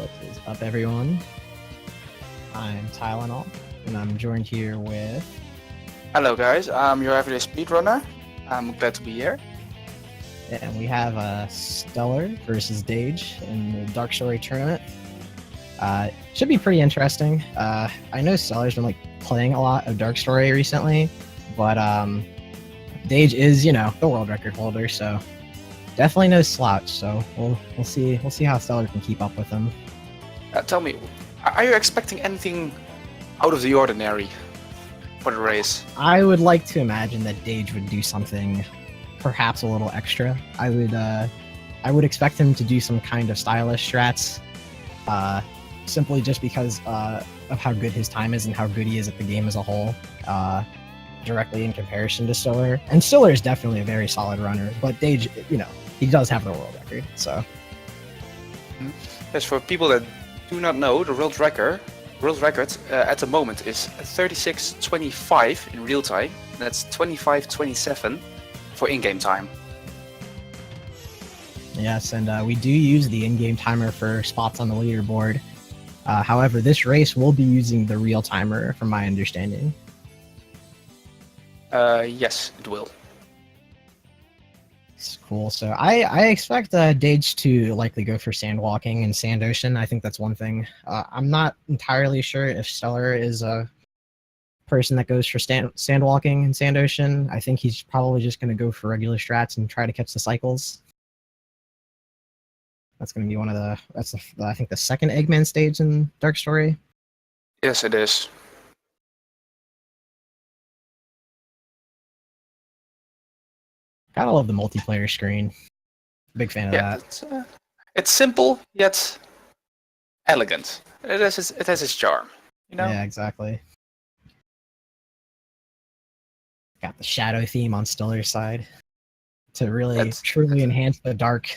What is up, everyone? I'm Tylenol, and I'm joined here with... Hello guys, I'm your everyday speedrunner. I'm glad to be here. And we have Stellar versus Dage in the Dark Story tournament. Should be pretty interesting. I know Stellar's been playing a lot of Dark Story recently, but Dage is, the world record holder, so definitely no slouch. So we'll see how Stellar can keep up with him. Tell me, are you expecting anything out of the ordinary for the race? I would like to imagine that Dage would do something perhaps a little extra. I would expect him to do some kind of stylish strats, simply just because of how good his time is and how good he is at the game as a whole, directly in comparison to Stiller. And Stiller is definitely a very solid runner, but Dage, he does have the world record, so. As for people that do not know, the world record at the moment is 36:25 in real time. That's 25:27 for in-game time. Yes, and we do use the in-game timer for spots on the leaderboard. However, this race will be using the real timer, from my understanding. Yes, it will. It's cool. So I expect Dage to likely go for sand walking and sand ocean. I think that's one thing. I'm not entirely sure if Stellar is a person that goes for sand walking and sand ocean. I think he's probably just going to go for regular strats and try to catch the cycles. That's going to be I think the second Eggman stage in Dark Story. Yes, it is. Gotta love the multiplayer screen. Big fan of that. It's simple yet elegant. It has its charm. Yeah, exactly. Got the shadow theme on Stiller's side to really truly enhance the dark.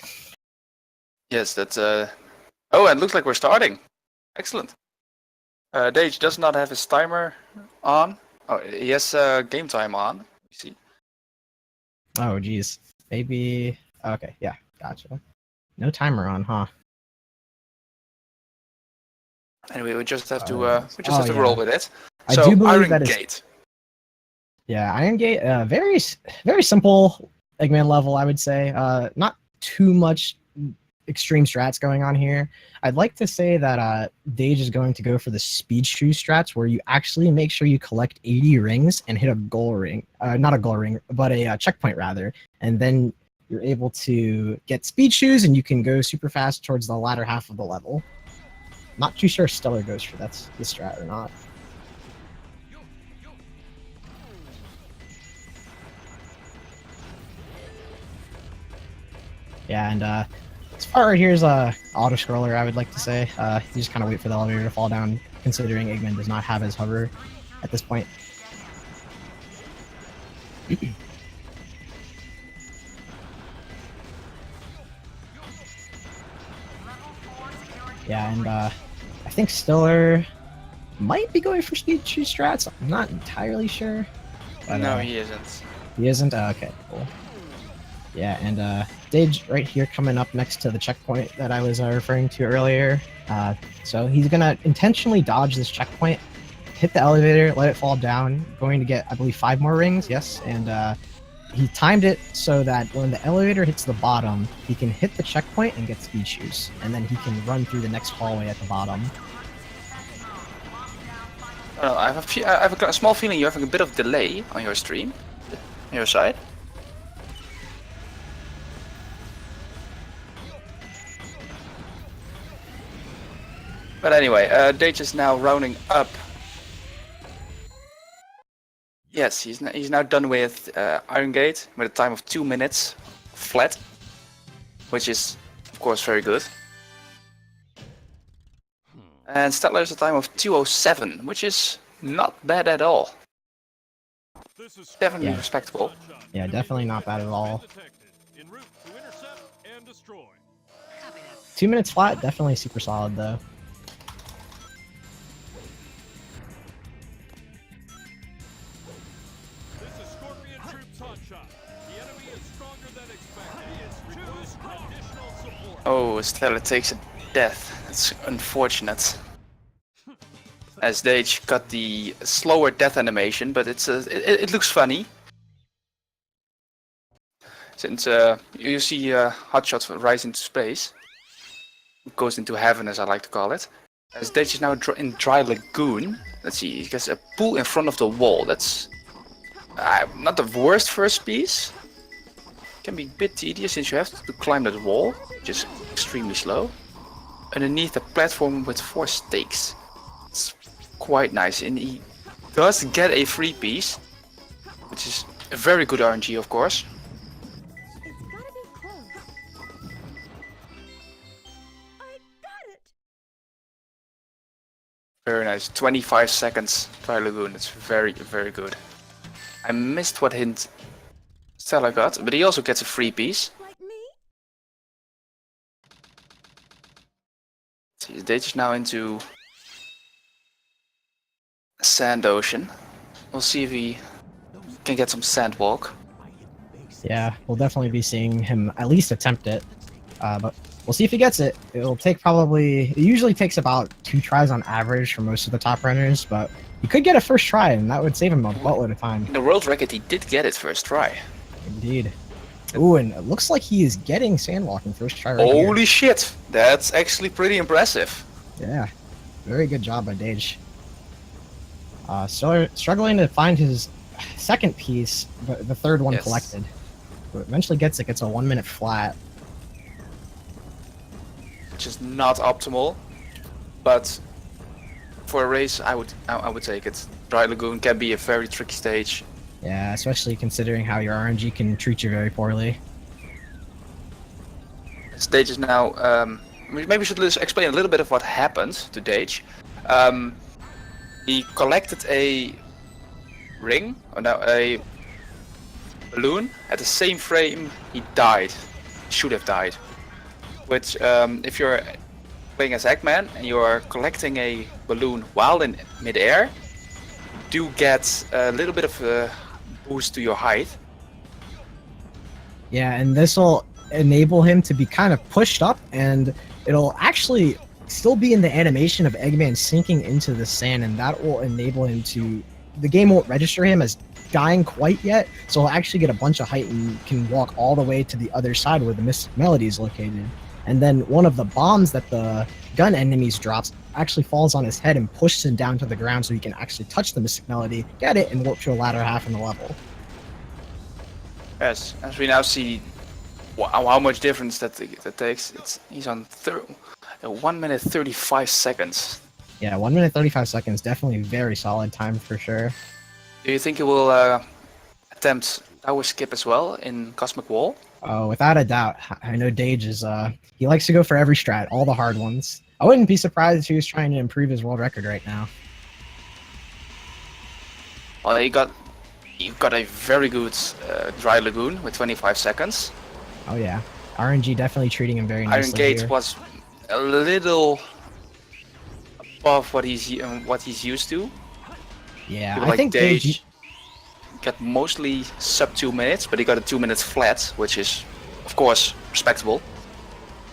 Yes, that's Oh, and it looks like we're starting. Excellent. Dage does not have his timer on. Oh, he has game time on. You see. Oh, geez. Maybe... Okay, yeah, gotcha. No timer on, huh? Anyway, we just have to roll with it. I So, do believe Iron that Gate. Yeah, Iron Gate, very simple Eggman level, I would say. Not too much extreme strats going on here. I'd like to say that Dage is going to go for the speed shoe strats, where you actually make sure you collect 80 rings and hit a goal ring. Not a goal ring, but a checkpoint rather. And then you're able to get speed shoes and you can go super fast towards the latter half of the level. Not too sure if Stellar goes for that's the strat or not. Yeah, and as far here's a auto scroller, I would like to say. You just kind of wait for the elevator to fall down, considering Eggman does not have his hover at this point. Yeah, and I think Stiller might be going for speed shoe strats. I'm not entirely sure. But, no, he isn't. He isn't? Okay, cool. Yeah, and Dage right here coming up next to the checkpoint that I was referring to earlier. So he's going to intentionally dodge this checkpoint, hit the elevator, let it fall down, going to get, I believe, 5 more rings, yes, and he timed it so that when the elevator hits the bottom, he can hit the checkpoint and get speed shoes, and then he can run through the next hallway at the bottom. I have a small feeling you're having a bit of delay on your stream, on your side. But anyway, Dage is now rounding up. Yes, he's now done with Iron Gate with a time of 2 minutes flat, which is of course very good. And Stellar has a time of 2:07, which is not bad at all. Definitely respectable. Yeah, definitely not bad at all. 2 minutes flat, definitely super solid though. Oh, Stellar takes a death. That's unfortunate. As Dage got the slower death animation, but it looks funny. Since you see Hotshot rise into space, goes into heaven, as I like to call it. As Dage is now in Dry Lagoon. Let's see, he gets a pool in front of the wall. That's not the worst first piece. Can be a bit tedious since you have to climb that wall, which is extremely slow. Underneath a platform with 4 stakes. It's quite nice, and he does get a free piece, which is a very good RNG, of course. It's gotta be close. I got it. Very nice. 25 seconds Dry Lagoon. It's very, very good. I missed what hint Stella got, but he also gets a free piece. Like me? See, Dage is now into Sand Ocean. We'll see if he can get some sand walk. Yeah, we'll definitely be seeing him at least attempt it. But we'll see if he gets it. It'll take it usually takes about 2 tries on average for most of the top runners, but he could get a first try, and that would save him a buttload of time. In the world record, he did get it first try. Indeed. Ooh, and it looks like he is getting sandwalking first try right here. Holy shit! That's actually pretty impressive. Yeah, very good job by Dage. So struggling to find his second piece, but the third one collected. But eventually gets a 1 minute flat. Which is not optimal, but for a race, I would take it. Dry Lagoon can be a very tricky stage. Yeah, especially considering how your RNG can treat you very poorly. Dage is now. Maybe we should explain a little bit of what happened to Dage. He collected a ring, or no, a balloon. At the same frame, he died. Should have died. Which, if you're playing as Eggman and you're collecting a balloon while in midair, you do get a little bit of a boost to your height. Yeah, and this will enable him to be kind of pushed up, and it'll actually still be in the animation of Eggman sinking into the sand, and that will enable him to... The game won't register him as dying quite yet, so he'll actually get a bunch of height and can walk all the way to the other side where the Mystic Melody is located. And then one of the bombs that the gun enemies drops actually falls on his head and pushes him down to the ground so he can actually touch the Mystic Melody, get it, and warp to a latter half in the level. Yes, as we now see how much difference that takes. He's on 1 minute 35 seconds. Yeah, 1 minute 35 seconds, definitely very solid time for sure. Do you think he will attempt tower skip as well in Cosmic Wall? Oh, without a doubt. I know Dage is, he likes to go for every strat, all the hard ones. I wouldn't be surprised if he was trying to improve his world record right now. Well, you got a very good Dry Lagoon with 25 seconds. Oh yeah, RNG definitely treating him very nicely. Iron Gate here. was a little above what he's used to. Yeah, People I think Dage... got mostly sub 2 minutes, but he got a 2 minutes flat, which is, of course, respectable.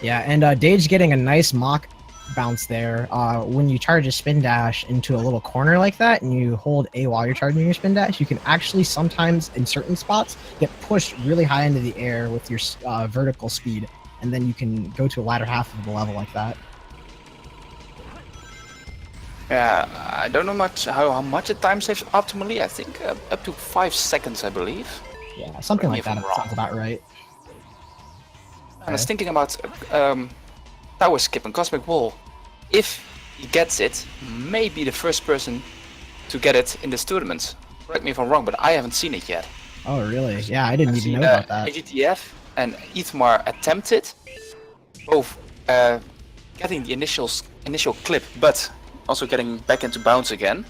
Yeah, and Dage getting a nice mock bounce there. When you charge a spin dash into a little corner like that, and you hold A while you're charging your spin dash, you can actually sometimes, in certain spots, get pushed really high into the air with your vertical speed, and then you can go to a latter half of the level like that. Yeah, I don't know how much it time saves optimally. I think up to 5 seconds, I believe. Yeah, something like that. Correct me if I'm wrong. Sounds about right. I was thinking about tower skip and Cosmic Wall. If he gets it, maybe the first person to get it in this tournament. Correct me if I'm wrong, but I haven't seen it yet. Oh really? Yeah, I didn't I've even seen, know about that. AGTF and Ethmar attempted both getting the initial clip, but also getting back into bounds again.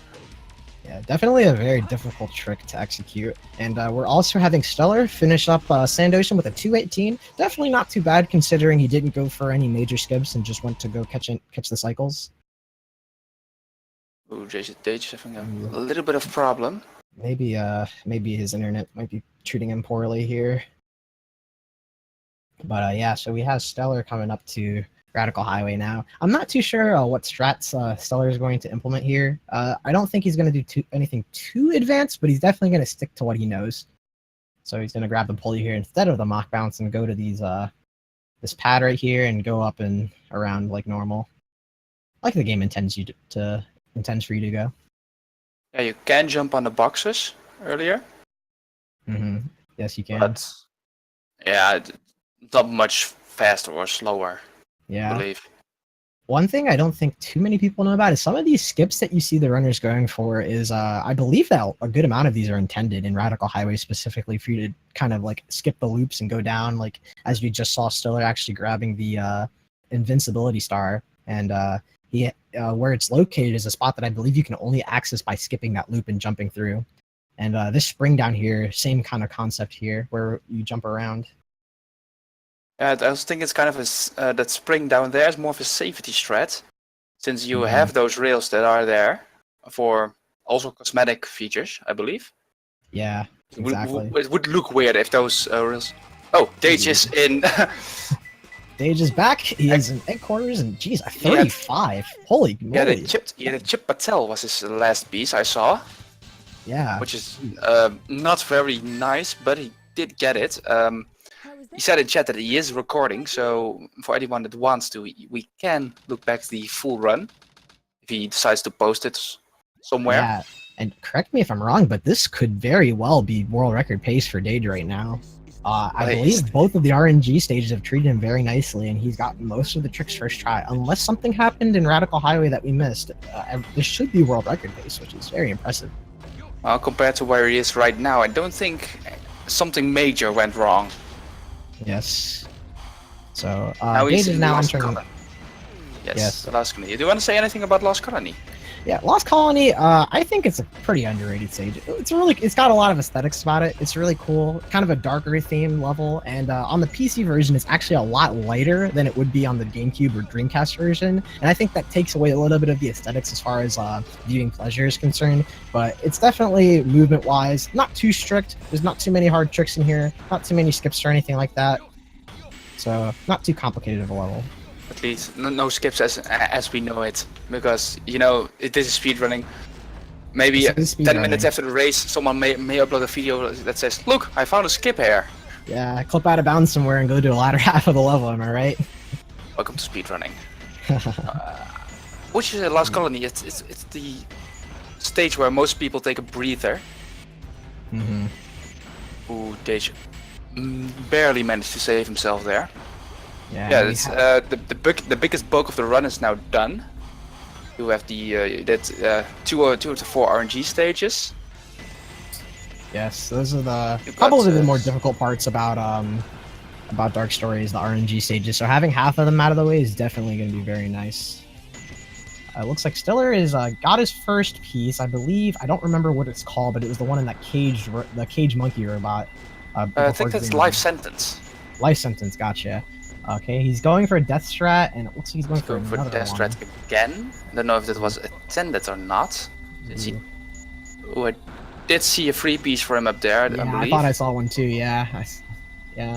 Yeah, definitely a very difficult trick to execute. And we're also having Stellar finish up Sand Ocean with a 218. Definitely not too bad considering he didn't go for any major skips and just went to go catch the cycles. Ooh, Dage is having a little bit of problem. Maybe his internet might be treating him poorly here. But yeah, so we have Stellar coming up to Radical Highway now. I'm not too sure what strats Stellar is going to implement here. I don't think he's going to do anything too advanced, but he's definitely going to stick to what he knows. So he's going to grab the pulley here instead of the mock bounce and go to this pad right here and go up and around like normal, like the game intends for you to go. Yeah, you can jump on the boxes earlier. Yes, you can. But yeah, not much faster or slower. Yeah. I believe. One thing I don't think too many people know about is some of these skips that you see the runners going for is I believe that a good amount of these are intended in Radical Highway specifically for you to kind of like skip the loops and go down, like as we just saw Stiller actually grabbing the invincibility star, and where it's located is a spot that I believe you can only access by skipping that loop and jumping through. And this spring down here, same kind of concept here where you jump around. I also think it's kind of that spring down there is more of a safety strat, since you have those rails that are there for also cosmetic features, I believe. Yeah, exactly. It would look weird if those rails. Oh, Dage is in. Dage is back. He is in headquarters, and geez, 35. Holy moly! Yeah, the Chip Patel was his last piece I saw. Yeah, which is not very nice, but he did get it. He said in chat that he is recording, so for anyone that wants to, we can look back the full run if he decides to post it somewhere. Yeah, and correct me if I'm wrong, but this could very well be world record pace for Dage right now. I believe both of the RNG stages have treated him very nicely, and he's got most of the tricks first try. Unless something happened in Radical Highway that we missed, this should be world record pace, which is very impressive. Well, compared to where he is right now, I don't think something major went wrong. Yes. So Dage is now Lost entering. Colony. Yes, the Lost Colony. Do you want to say anything about Lost Colony? Yeah, Lost Colony. I think it's a pretty underrated stage. It's got a lot of aesthetics about it. It's really cool, kind of a darker theme level, and on the PC version, it's actually a lot lighter than it would be on the GameCube or Dreamcast version. And I think that takes away a little bit of the aesthetics as far as viewing pleasure is concerned. But it's definitely movement-wise not too strict. There's not too many hard tricks in here, not too many skips or anything like that. So not too complicated of a level. At least no skips as we know it, because this is speedrunning. Maybe 10 minutes after the race, someone may upload a video that says, "Look, I found a skip here." Yeah, clip out of bounds somewhere and go to the latter half of the level. Am I right? Welcome to speedrunning. Which is the Lost Colony? It's the stage where most people take a breather. Ooh, Dage barely managed to save himself there. Yeah, it's, the biggest bulk of the run is now done. You have the two of the 4 RNG stages. Yes, those are probably the more difficult parts about Dark Stories, the RNG stages. So having half of them out of the way is definitely going to be very nice. It looks like Stiller is got his first piece, I believe. I don't remember what it's called, but it was the one in that the cage monkey robot. I think that's Life Sentence. Life Sentence, gotcha. Okay, he's going for a death strat, and it looks like he's going for another death one. strat again. I don't know if that was attended or not. Oh, I did see a free piece for him up there. Yeah, I believe. I thought I saw one too. Yeah,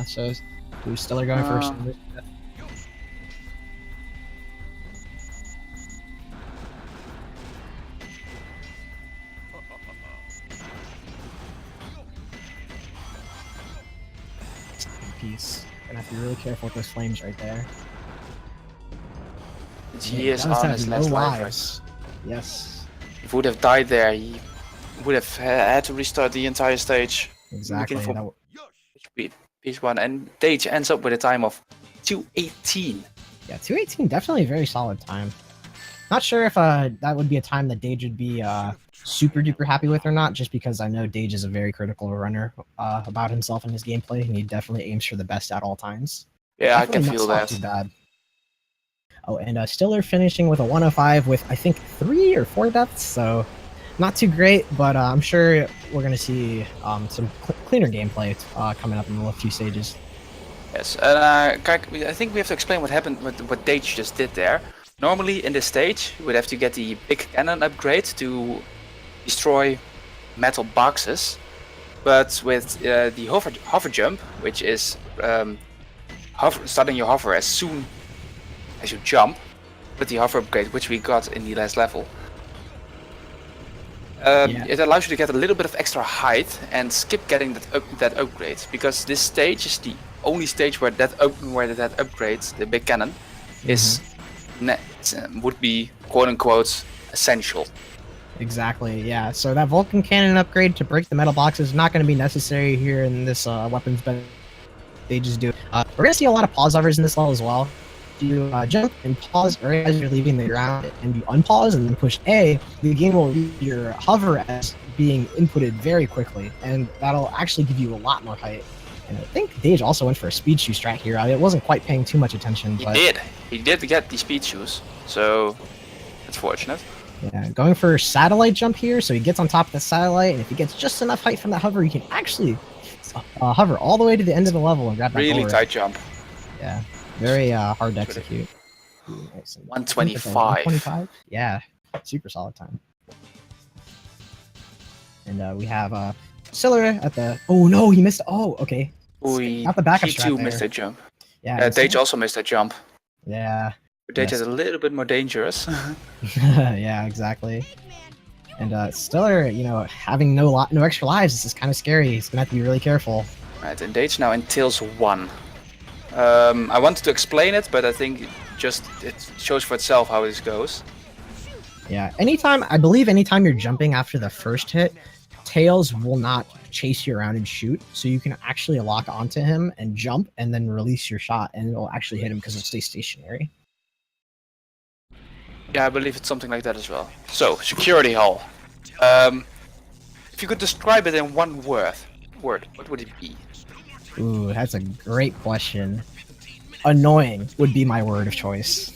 So who's Stiller going first? Piece. Gonna have to be really careful with those flames right there. He is on his last lives. Yes. If he would have died there, he would have had to restart the entire stage. Exactly. Piece 1, and Dage ends up with a time of 2:18. Yeah, 2:18, definitely a very solid time. Not sure if that would be a time that Dage would be super duper happy with or not, just because I know Dage is a very critical runner about himself and his gameplay, and he definitely aims for the best at all times. Yeah, definitely I can feel that. Too bad. Oh, and Stiller finishing with a 105 with I think 3 or 4 deaths, so not too great, but I'm sure we're gonna see some cleaner gameplay coming up in a few stages. Yes, and I think we have to explain what happened with what Dage just did there. Normally in this stage, you would have to get the big cannon upgrade to destroy metal boxes, but with the hover jump, which is starting your hover as soon as you jump with the hover upgrade, which we got in the last level. It allows you to get a little bit of extra height and skip getting that upgrade, because this stage is the only stage where that upgrade, the big cannon, is would be quote unquote essential. Exactly, yeah. So that Vulcan cannon upgrade to break the metal box is not going to be necessary here in this weapons, but they just do. We're going to see a lot of pause hovers in this level as well. You jump and pause right as you're leaving the ground, and you unpause and then push A, the game will read your hover as being inputted very quickly, and that'll actually give you a lot more height. And I think Dage also went for a speed shoe strat here. I wasn't quite paying too much attention. But He did get the speed shoes, so it's fortunate. Yeah, going for satellite jump here, so he gets on top of the satellite, and if he gets just enough height from that hover, he can actually hover all the way to the end of the level and grab that Really gold. tight jump. Yeah, very hard to execute. Nice. 125. 125? Yeah, super solid time. And we have Siller at the... Oh no, he missed... Oh, okay. Not the backup he strat too there. missed that jump. Yeah, Dage also missed that jump. Yeah. But Dage is a little bit more dangerous. Yeah, exactly. And Stiller, you know, having no extra lives, this is kind of scary. He's gonna have to be really careful. Right, and Dage now entails 1. I wanted to explain it, but I think it shows for itself how this goes. Yeah, anytime you're jumping after the first hit, Tails will not chase you around and shoot, so you can actually lock onto him and jump and then release your shot, and it'll actually hit him because it'll stay stationary. Yeah, I believe it's something like that as well. So, security hall. If you could describe it in one word, what would it be? Ooh, that's a great question. Annoying would be my word of choice.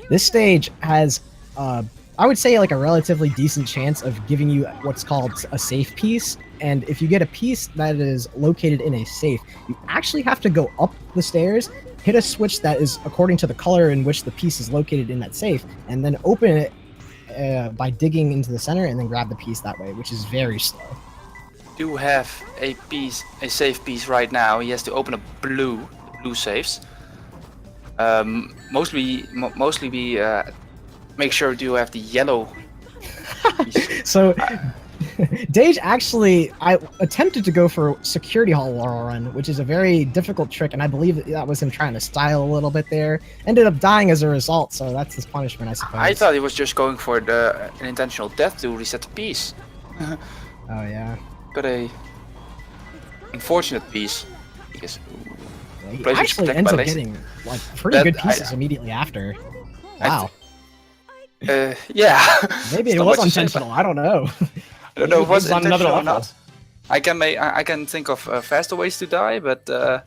This stage has, I would say, like a relatively decent chance of giving you what's called a safe piece. And if you get a piece that is located in a safe, you actually have to go up the stairs, hit a switch that is according to the color in which the piece is located in that safe, and then open it by digging into the center and then grab the piece that way, which is very slow. Do have a safe piece right now. He has to open a blue safes. Mostly we make sure you have the yellow piece. So Dage actually, I attempted to go for security hall wall run, which is a very difficult trick, and I believe that was him trying to style a little bit there. Ended up dying as a result, so that's his punishment, I suppose. I thought he was just going for an intentional death to reset the piece. Oh yeah. Got a unfortunate piece. Because He actually ends up getting like pretty good pieces immediately after. Wow. Yeah. Maybe it was intentional. I don't know. I don't know if it was on another intentional or level. not. I can think of faster ways to die, but I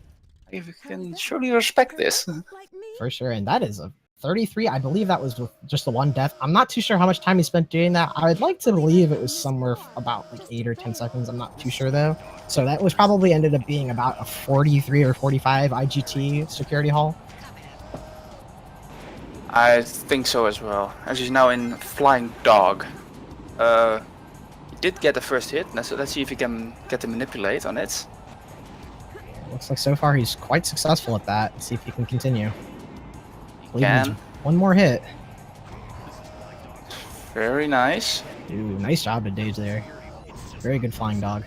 can surely respect this. Like me. For sure, and that is a 33. I believe that was with just the one death. I'm not too sure how much time he spent doing that. I would like to believe it was somewhere about like 8 or 10 seconds. I'm not too sure though. So that was probably ended up being about a 43 or 45 IGT security hall. I think so as well. As he's now in Flying Dog. He did get the first hit, so let's see if he can get to manipulate on it. Looks like so far he's quite successful at that. Let's see if he can continue. He can. One more hit. Very nice. Ooh, nice job to Dage there. Very good flying dog.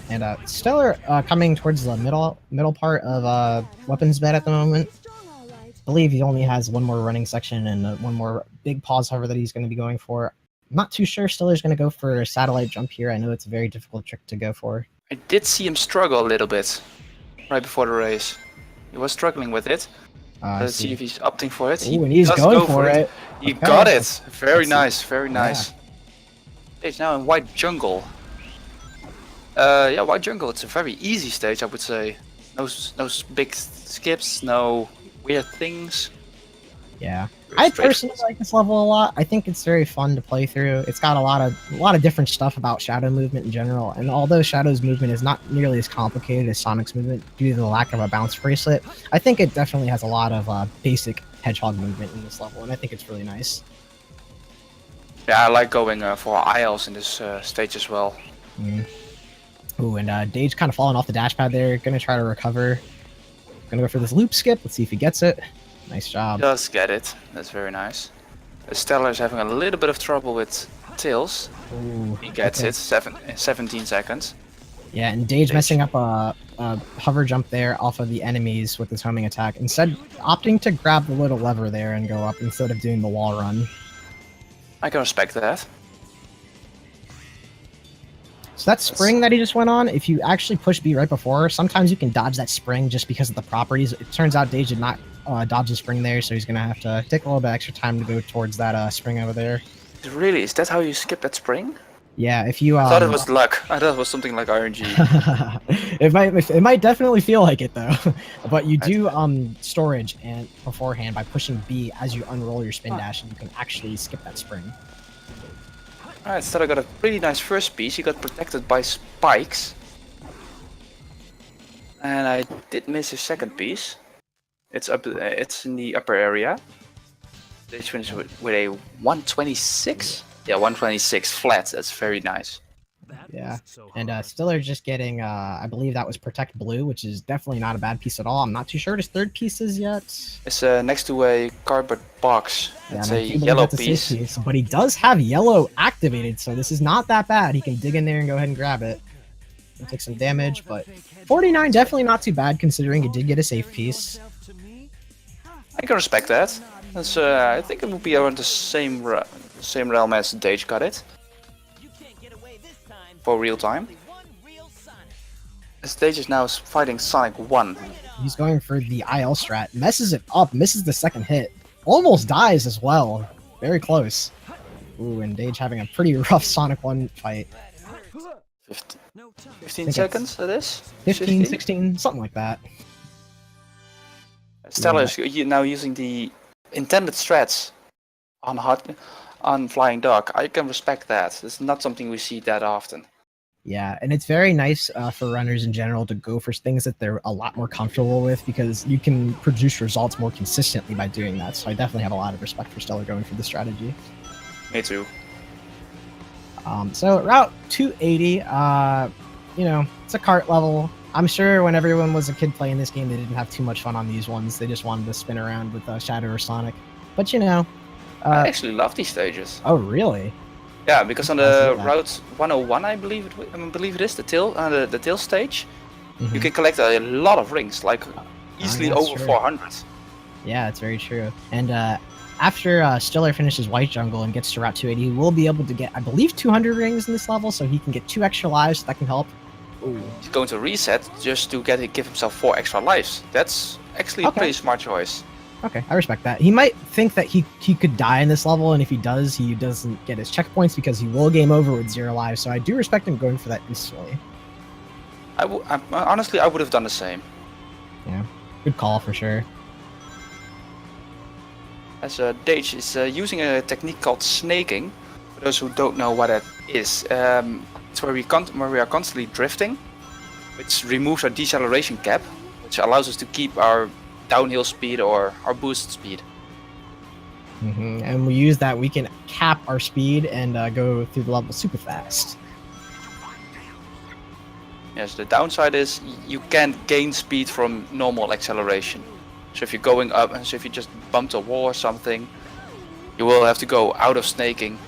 And Stellar coming towards the middle part of weapons bed at the moment. Strong, all right. I believe he only has one more running section and one more big pause hover that he's going to be going for. I'm not too sure Stiller's going to go for a satellite jump here. I know it's a very difficult trick to go for. I did see him struggle a little bit right before the race. He was struggling with it. Let's see if he's opting for it. Ooh, and he's does going go for it. He Okay. got it. Very Let's nice. Very nice. He's now in White Jungle. Yeah, White Jungle. It's a very easy stage, I would say. No big skips. No weird things. Yeah, Very I straight. personally like this level a lot. I think it's very fun to play through. It's got a lot of different stuff about Shadow movement in general. And although Shadow's movement is not nearly as complicated as Sonic's movement due to the lack of a bounce bracelet, I think it definitely has a lot of basic Hedgehog movement in this level, and I think it's really nice. Yeah, I like going for aisles in this stage as well. Ooh, and Dage kind of falling off the dash pad there. Gonna try to recover. Gonna go for this loop skip. Let's see if he gets it. Nice job. Does get it. That's very nice. Stellar is having a little bit of trouble with Tails. Ooh, He gets okay. it. 17 seconds. Yeah, and Dage messing up a hover jump there off of the enemies with his homing attack. Instead, opting to grab the little lever there and go up instead of doing the wall run. I can respect that. So that spring that he just went on, if you actually push B right before, sometimes you can dodge that spring just because of the properties. It turns out Dage did not dodge the spring there, so he's going to have to take a little bit extra time to go towards that spring over there. Really? Is that how you skip that spring? Yeah, if you... I thought it was luck. I thought it was something like RNG. it might definitely feel like it, though. But you do storage and beforehand by pushing B as you unroll your spin dash, and you can actually skip that spring. Alright, Stella got a pretty nice first piece. He got protected by spikes. And I did miss his second piece. It's up. It's in the upper area. They finished with a 126. Yeah, 126 flat. That's very nice. Yeah, and Stiller's just getting, I believe that was Protect Blue, which is definitely not a bad piece at all. I'm not too sure what his third piece is yet. It's next to a cardboard box. Yeah, It's and I a do believe yellow that's a safe piece. But he does have yellow activated, so this is not that bad. He can dig in there and go ahead and grab it. He'll take some damage, but 49 definitely not too bad considering he did get a safe piece. I can respect that. That's, I think it would be around the same realm as Dage got it. For real time. Dage is now fighting Sonic 1. He's going for the IL strat, messes it up, misses the second hit, almost dies as well. Very close. Ooh, and Dage having a pretty rough Sonic 1 fight. 15 seconds it is? 15, 16, something like that. Stella is now using the intended strats on Flying Dog. I can respect that. It's not something we see that often. Yeah, and it's very nice for runners in general to go for things that they're a lot more comfortable with because you can produce results more consistently by doing that. So I definitely have a lot of respect for Stellar going for the strategy. Me too. So Route 280, you know, it's a kart level. I'm sure when everyone was a kid playing this game, they didn't have too much fun on these ones. They just wanted to spin around with Shadow or Sonic. But you know... I actually love these stages. Oh, really? Yeah, because on the Route 101, I believe it is, the tail stage, you can collect a lot of rings, like easily over 400. Yeah, it's very true. And after Stiller finishes White Jungle and gets to Route 280, he will be able to get, I believe, 200 rings in this level, so he can get 2 extra lives. That can help. Ooh. He's going to reset just to give himself 4 extra lives. That's actually a pretty smart choice. Okay, I respect that. He might think that he could die in this level, and if he does, he doesn't get his checkpoints because he will game over with 0 lives, so I do respect him going for that instantly. Honestly, I would have done the same. Yeah, good call for sure. As Dage is using a technique called snaking. For those who don't know what that is, it's where we are constantly drifting, which removes our deceleration cap, which allows us to keep our downhill speed or our boost speed. And we use that, we can cap our speed and go through the level super fast. Yes, the downside is you can't gain speed from normal acceleration. So if you're going up, and so if you just bumped a wall or something, you will have to go out of snaking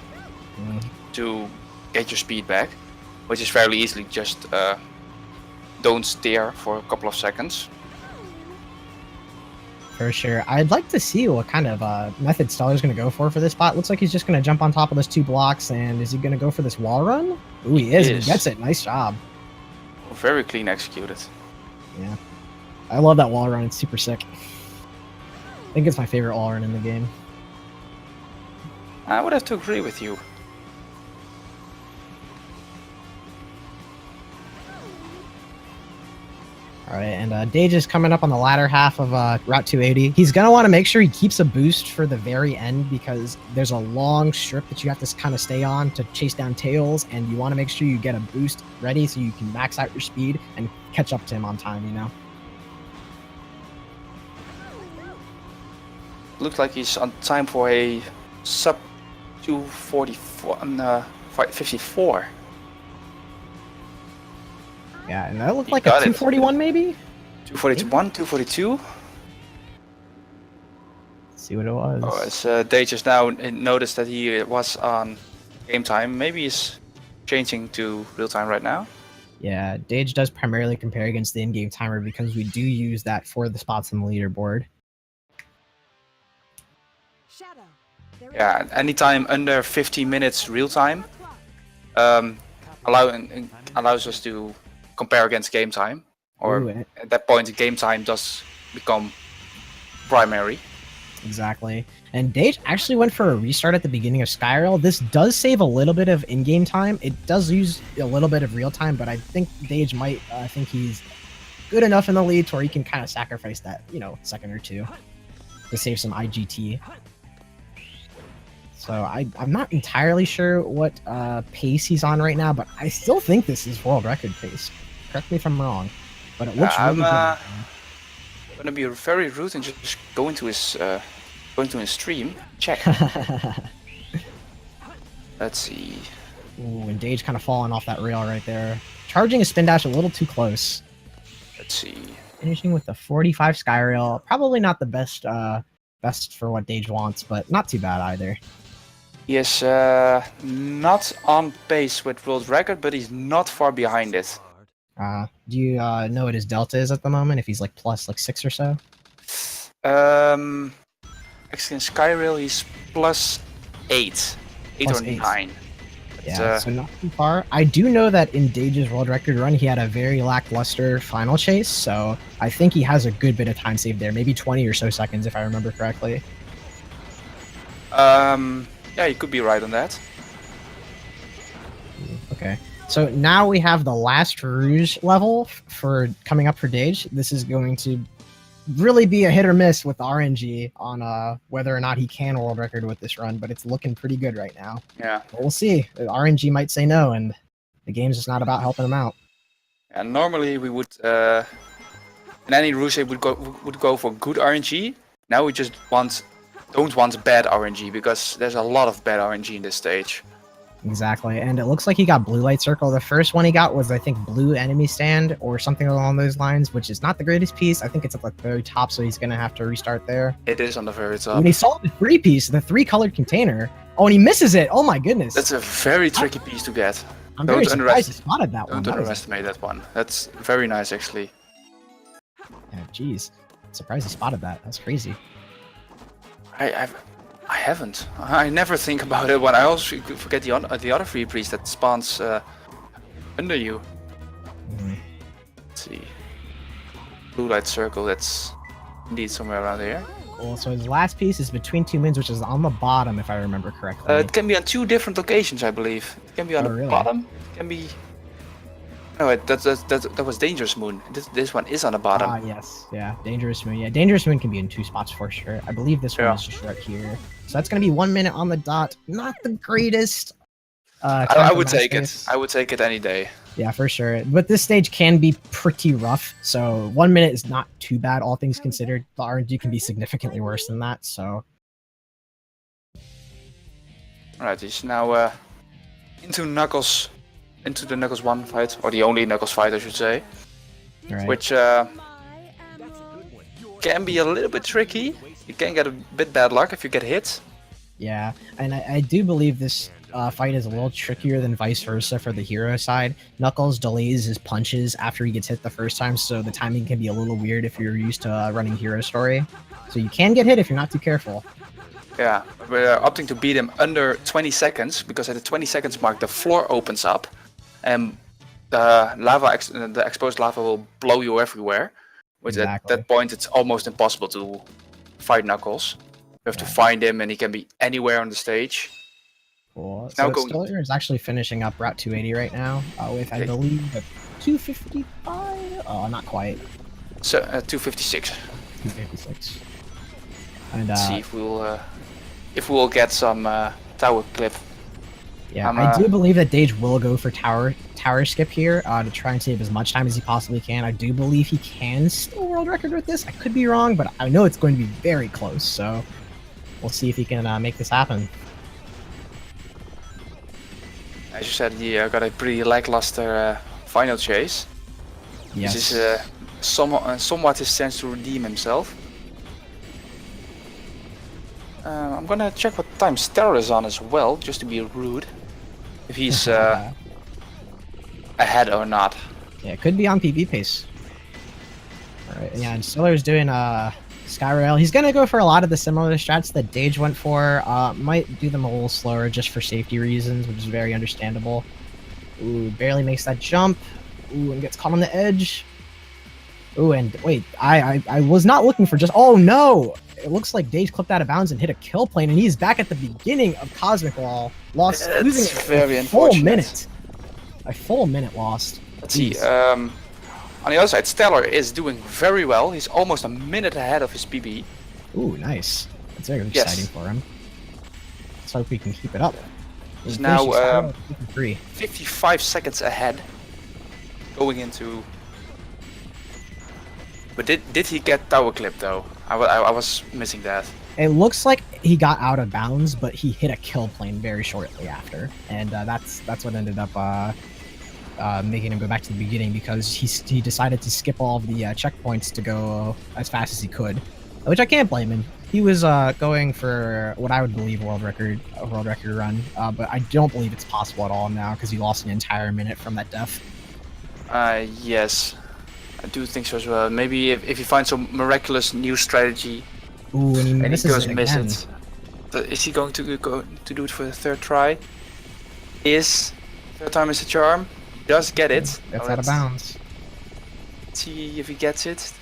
to get your speed back, which is fairly easily just don't steer for a couple of seconds. For sure. I'd like to see what kind of method Stellar's going to go for this spot. Looks like he's just going to jump on top of those 2 blocks, and is he going to go for this wall run? Ooh, he is. He gets it. Nice job. Very clean executed. Yeah. I love that wall run. It's super sick. I think it's my favorite wall run in the game. I would have to agree with you. Alright, and Dage is coming up on the latter half of Route 280. He's going to want to make sure he keeps a boost for the very end because there's a long strip that you have to kind of stay on to chase down Tails, and you want to make sure you get a boost ready so you can max out your speed and catch up to him on time, you know? Looks like he's on time for a sub 244 and 54. Yeah, and that looked like a 241 maybe? 241, 242. see what it was. Oh, as Dage just now noticed that he was on game time. Maybe he's changing to real time right now. Yeah, Dage does primarily compare against the in-game timer because we do use that for the spots on the leaderboard. Shadow. There is Yeah, anytime under 15 minutes real time allows us to compare against game time. Or Ooh, at that point, game time does become primary. exactly. And Dage actually went for a restart at the beginning of Skyrail. This does save a little bit of in-game time. It does use a little bit of real time, but I think Dage might think he's good enough in the lead to where he can kind of sacrifice that, second or two to save some IGT. So I'm not entirely sure what pace he's on right now, but I still think this is world record pace. Correct me if I'm wrong, but it looks really good. I'm gonna be very rude and just go into his stream. Check. Let's see. Ooh, and Dage kind of falling off that rail right there. Charging a spin dash a little too close. Let's see. Finishing with the 45 sky rail. Probably not the best best for what Dage wants, but not too bad either. He is not on pace with world record, but he's not far behind it. Do you know what his delta is at the moment? If he's like plus like 6 or so? Actually in Skyrail he's plus 8. 8 Plus or 8. 9. Yeah, so not too far. I do know that in Dage's world record run, he had a very lackluster final chase, so I think he has a good bit of time saved there, maybe 20 or so seconds if I remember correctly. Yeah, you could be right on that. Okay, so now we have the last Rouge level for coming up for Dage. This is going to really be a hit or miss with the RNG on whether or not he can world record with this run, but it's looking pretty good right now. Yeah. But we'll see. The RNG might say no, and the game's just not about helping him out. And normally we would in any Rouge would go for good RNG. Now we just don't want bad RNG because there's a lot of bad RNG in this stage. Exactly, and it looks like he got blue light circle. The first one he got was, I think, blue enemy stand or something along those lines, which is not the greatest piece. I think it's at the very top, so he's gonna have to restart there. It is on the very top. When he saw the 3-piece, the 3-colored container, oh, and he misses it. Oh my goodness! That's a very tricky piece to get. I'm very surprised he spotted that one. Don't That was- underestimate that one. That's very nice actually. Yeah, jeez, surprised he spotted that. That's crazy. I haven't. I never think about it when I also forget the other 3-piece that spawns under you. Mhm. Let's see. Blue light circle, that's indeed somewhere around here. Cool. So his last piece is between 2 mins, which is on the bottom, if I remember correctly. It can be on 2 different locations, I believe. It can be on Oh, the really? bottom. It can be. No, that was Dangerous Moon. This one is on the bottom. Ah, yes. Yeah, Dangerous Moon. Yeah, Dangerous Moon can be in 2 spots for sure. I believe this one Yeah. is just right here. So that's going to be 1 minute on the dot. Not the greatest. I time would for my take it. space. I would take it any day. Yeah, for sure. But this stage can be pretty rough. So 1 minute is not too bad, all things considered. The RNG can be significantly worse than that. So Alright, he's now into Knuckles, into the Knuckles 1 fight, or the only Knuckles fight, I should say, all right. which I am can be a little bit tricky. You can get a bit bad luck if you get hit. Yeah, and I do believe this fight is a little trickier than vice versa for the hero side. Knuckles delays his punches after he gets hit the first time, so the timing can be a little weird if you're used to running hero story. So you can get hit if you're not too careful. Yeah, we're opting to beat him under 20 seconds because at the 20 seconds mark the floor opens up and the exposed lava will blow you everywhere. Which Exactly. at that point it's almost impossible to fight Knuckles. You have to find him and he can be anywhere on the stage. Cool. Now So going- Stiller is actually finishing up Route 280 right now with, I Okay. believe, a 255? Oh, not quite. So 256. 256. And Let's see if we'll get some tower clip. yeah, I'm, I do believe that Dage will go for tower skip here to try and save as much time as he possibly can. I do believe he can still world record with this. I could be wrong, but I know it's going to be very close. So we'll see if he can make this happen. As you said, he got a pretty lackluster final chase. Yes. This is somewhat his chance to redeem himself. I'm gonna check what time Stellar is on as well, just to be rude. If he's ahead or not. Yeah, it could be on PB pace. Alright, yeah, and Stiller's doing Skyrail. He's gonna go for a lot of the similar strats that Dage went for. Might do them a little slower just for safety reasons, which is very understandable. Ooh, barely makes that jump. Ooh, and gets caught on the edge. Ooh, and wait, I was not looking for just. Oh no! It looks like Dage clipped out of bounds and hit a kill plane, and he's back at the beginning of Cosmic Wall. Lost, losing It's very a full unfortunate. minute. A full minute lost. Let's see. Jeez. On the other side, Stellar is doing very well. He's almost a minute ahead of his PB. Ooh, nice. That's very Yes. exciting for him. Let's hope we can keep it up. He's He now finishes Skyrail with 3. 55 seconds ahead, going into. But did he get tower clip though? I was missing that. It looks like he got out of bounds, but he hit a kill plane very shortly after, and that's what ended up making him go back to the beginning because he decided to skip all of the checkpoints to go as fast as he could, which I can't blame him. He was going for what I would believe a world record run, but I don't believe it's possible at all now because he lost an entire minute from that death. Yes, I do think so as well. Maybe if you find some miraculous new strategy. Ooh, and he And he misses goes it miss again. it. Is he going to go to do it for the third try? Third time is the charm. He does get it. That's Now out of bounds. Let's see if he gets it.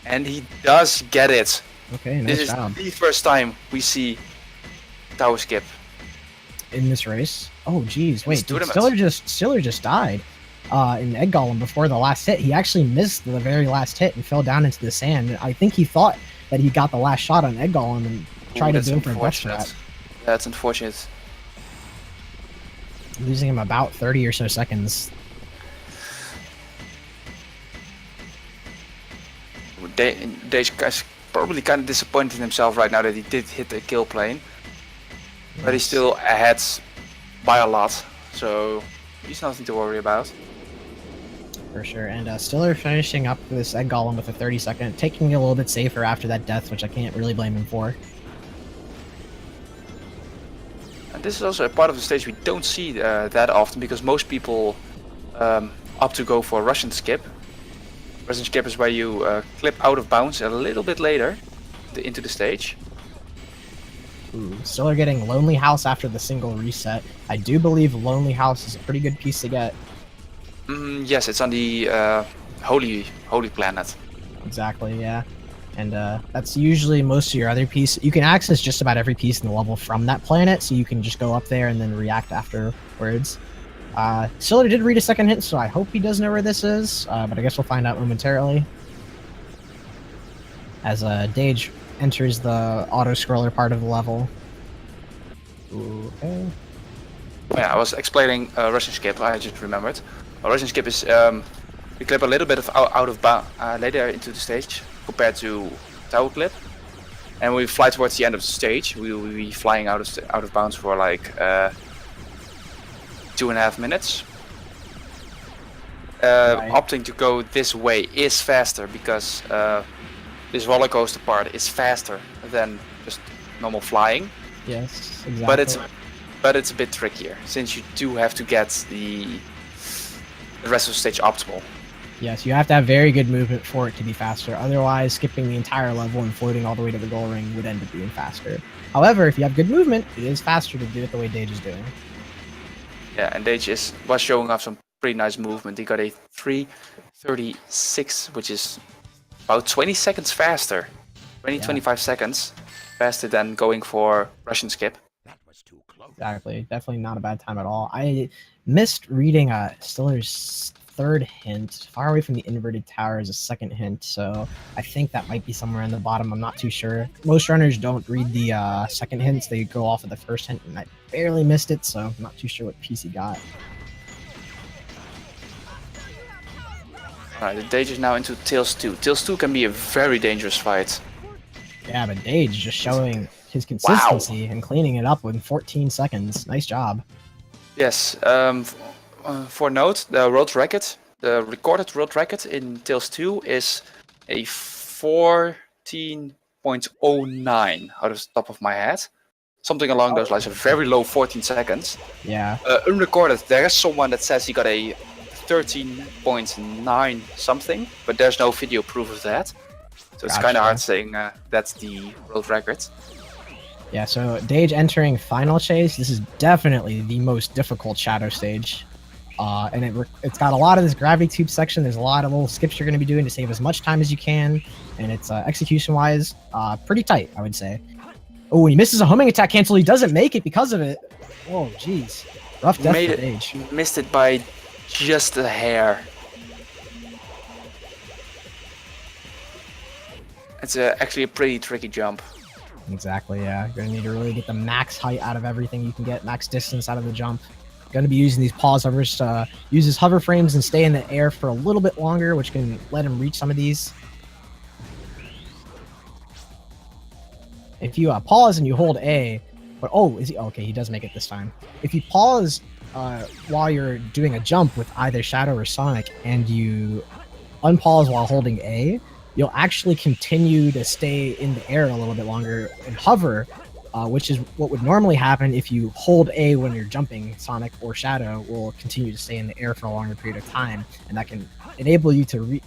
And he does get it. Okay, This nice is job. the first time we see tower skip. In this race. Oh, geez, wait, did tournament. Stiller just died in Egg Golem before the last hit. He actually missed the very last hit and fell down into the sand. I think he thought that he got the last shot on Egg Golem and tried to That's go for a death unfortunate. shot, That's unfortunate. losing him about 30 or so seconds. Dage is probably kind of disappointed in himself right now that he did hit the kill plane. But he's Yes. still ahead by a lot, so he's nothing to worry about. For sure. And Stiller finishing up this Egg Golem with a 30-second, taking it a little bit safer after that death, which I can't really blame him for. And this is also a part of the stage we don't see that often because most people opt to go for Russian skip. Russian skip is where you clip out of bounds a little bit later into the stage. Ooh, Stiller getting Lonely House after the single reset. I do believe Lonely House is a pretty good piece to get. Yes, it's on the holy planet. Exactly, yeah. And that's usually most of your other piece. You can access just about every piece in the level from that planet, so you can just go up there and then react afterwards. Stiller did read a second hit, so I hope he does know where this is, but I guess we'll find out momentarily. As Dage enters the auto-scroller part of the level. Ooh, okay. Yeah, I was explaining Russian skip, I just remembered. Russian skip is we clip a little bit of out of bounds later into the stage compared to tower clip. And we fly towards the end of the stage. We will be flying out of bounds for like 2.5 minutes. Right. Opting to go this way is faster because this roller coaster part is faster than just normal flying. Yes, exactly. But it's a bit trickier since you do have to get the rest of the stage optimal. Yes, you have to have very good movement for it to be faster. Otherwise, skipping the entire level and floating all the way to the goal ring would end up being faster. However, if you have good movement, it is faster to do it the way Dage is doing. Yeah, and Dage was showing off some pretty nice movement. He got a 3:36, which is about 20 seconds faster. 25 seconds faster than going for Russian skip. Exactly. Definitely not a bad time at all. I missed reading Stiller's third hint. Far away from the inverted tower is a second hint, so I think that might be somewhere in the bottom. I'm not too sure. Most runners don't read the second hints. They go off of the first hint, and I barely missed it, so I'm not too sure what piece he got. Alright, the Dage is now into Tails 2. Tails 2 can be a very dangerous fight. Yeah, but Dage just showing his consistency and cleaning it up within 14 seconds. Nice job. Yes, for note, the world record, the recorded world record in Tails 2 is a 14.7 14.09 out of the top of my head. Something along those lines, a very low 14 seconds. Yeah. Unrecorded, there is someone that says he got a 13.9 something, but there's no video proof of that. So it's kind of hard saying that's the world record. Yeah, so Dage entering final chase. This is definitely the most difficult shadow stage. And it's got a lot of this gravity tube section. There's a lot of little skips you're going to be doing to save as much time as you can. And it's execution-wise pretty tight, I would say. Oh, he misses a homing attack cancel. He doesn't make it because of it. Oh, jeez. Rough death for Dage. Missed it by just a hair. It's actually a pretty tricky jump. Exactly, yeah. You're going to need to really get the max height out of everything you can get, max distance out of the jump. Going to be using these pause hovers to use his hover frames and stay in the air for a little bit longer, which can let him reach some of these. If you pause and you hold A, but oh, is he okay? He does make it this time. If you pause while you're doing a jump with either Shadow or Sonic, and you unpause while holding A, you'll actually continue to stay in the air a little bit longer and hover, which is what would normally happen if you hold A when you're jumping. Sonic or Shadow will continue to stay in the air for a longer period of time, and that can enable you to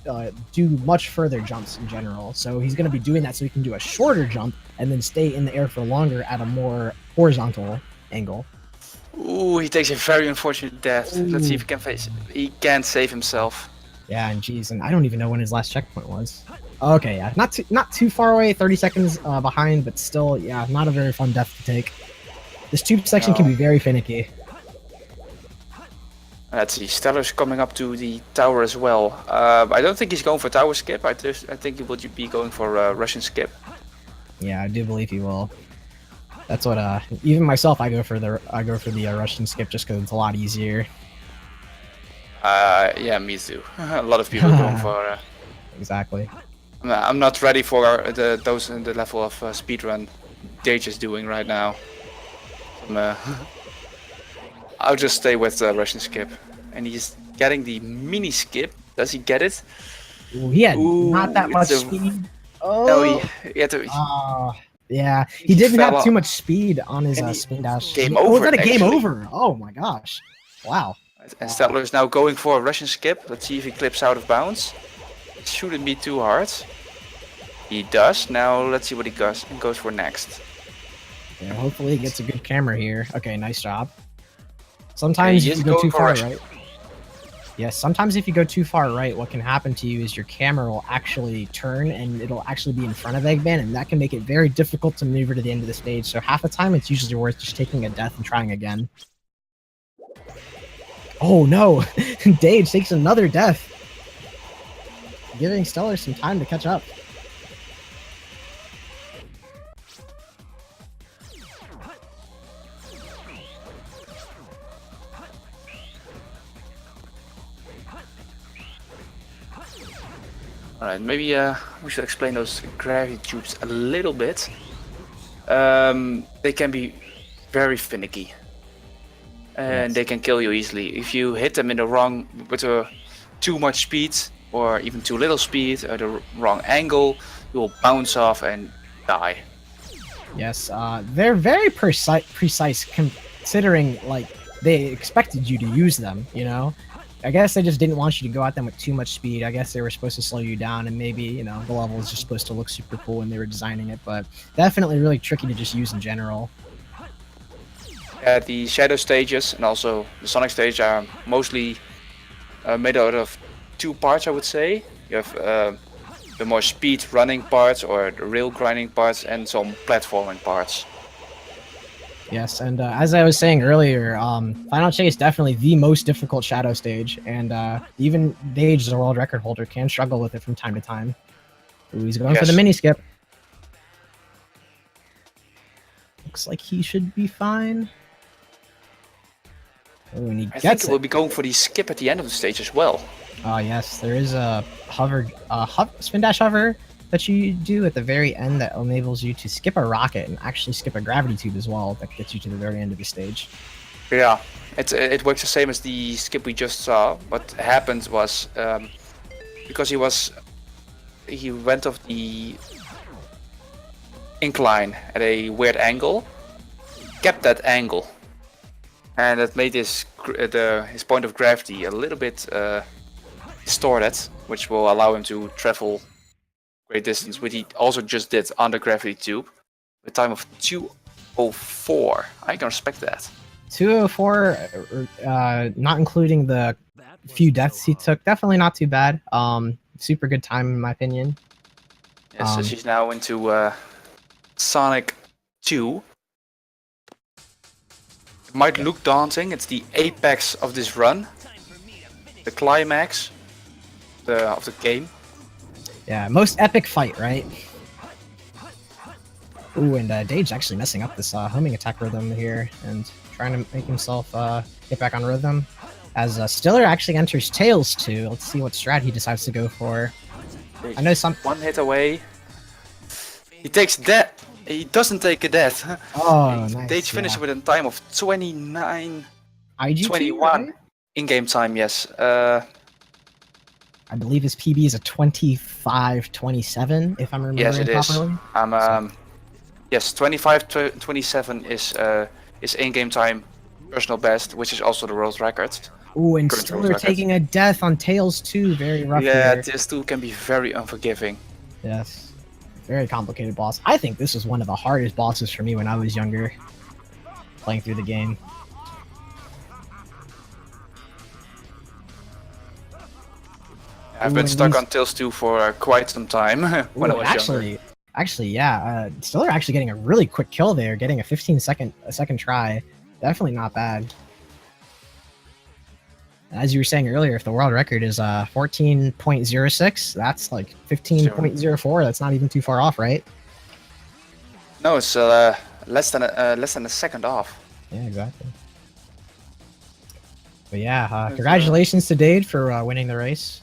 do much further jumps in general. So he's going to be doing that so he can do a shorter jump and then stay in the air for longer at a more horizontal angle. Ooh, he takes a very unfortunate death. Ooh. Let's see if he can face it. He can't save himself. Yeah, and geez, and I don't even know when his last checkpoint was. Okay, yeah, not too far away, 30 seconds behind, but still, yeah, not a very fun death to take. This tube section can be very finicky. Let's see, Stellar's coming up to the tower as well. I don't think he's going for tower skip. I think he will be going for Russian skip. Yeah, I do believe he will. That's what even myself, I go for the Russian skip just because it's a lot easier. Yeah, me too. A lot of people are going for. Exactly. I'm not ready for those in the level of speedrun Dage is doing right now. I'll just stay with Russian skip, and he's getting the mini skip. Does he get it? Ooh, he had not that much speed. Oh, no, he had to. Yeah, he didn't have too much speed on his spin dash. Game over. Was that a game over? Oh my gosh! Wow. And Stellar is now going for a Russian skip. Let's see if he clips out of bounds. It shouldn't be too hard. He does. Now let's see what he goes for next. Yeah, hopefully he gets a good camera here. Okay, nice job. Sometimes if you go too far right. Yes, sometimes if you go too far right, what can happen to you is your camera will actually turn and it'll actually be in front of Eggman, and that can make it very difficult to maneuver to the end of the stage. So half the time it's usually worth just taking a death and trying again. Oh no! Dage takes another death, giving Stellar some time to catch up. Alright, maybe we should explain those gravity tubes a little bit. They can be very finicky. And they can kill you easily. If you hit them in the wrong, with too much speed, or even too little speed, or the wrong angle, you will bounce off and die. Yes, they're very precise considering, like, they expected you to use them, you know? I guess they just didn't want you to go at them with too much speed. I guess they were supposed to slow you down, and maybe, you know, the level was just supposed to look super cool when they were designing it, but definitely really tricky to just use in general. The Shadow stages and also the Sonic stage are mostly made out of two parts, I would say. You have the more speed running parts, or the rail grinding parts, and some platforming parts. Yes, and as I was saying earlier, Final Chase definitely the most difficult Shadow stage, and even Dage, the world record holder, can struggle with it from time to time. Ooh, he's going for the mini skip. Looks like he should be fine. Ooh, and he I think we'll be going for the skip at the end of the stage as well. Yes, there is a spin dash hover that you do at the very end that enables you to skip a rocket and actually skip a gravity tube as well. That gets you to the very end of the stage. Yeah, it works the same as the skip we just saw. What happened was because he went off the incline at a weird angle, kept that angle, and it made his point of gravity a little bit distorted, which will allow him to travel great distance, which he also just did on the gravity tube, with a time of 2:04. I can respect that. 204, not including the few deaths he took. Definitely not too bad. Super good time in my opinion. Yes, so she's now into Sonic 2. It might look daunting. It's the apex of this run, the climax of the game. Yeah, most epic fight, right? Ooh, and Dage actually messing up this homing attack rhythm here and trying to make himself get back on rhythm. As Stiller actually enters Tails 2. Let's see what strat he decides to go for. I know some... One hit away. He takes that. He doesn't take a death. Oh, nice. Dage finished with a time of 29... IG 21 right? in-game time, yes. I believe his PB is a 25-27, if I'm remembering Yes, it is. properly. Yes, 25-27 is his in-game time personal best, which is also the world record. Ooh, and Current Stiller world record. taking a death on Tails 2. Very rough Yeah, here. this too can be very unforgiving. Yes. Very complicated boss. I think this was one of the hardest bosses for me when I was younger, playing through the game. I've been stuck on Tails 2 for quite some time when I was younger. Actually, yeah. Stiller actually getting a really quick kill there, getting a 15-second try. Definitely not bad. As you were saying earlier, if the world record is 14.06, that's like 15.04. That's not even too far off, right? No, it's less than a second off. Yeah, exactly. But yeah, congratulations to Dade for winning the race.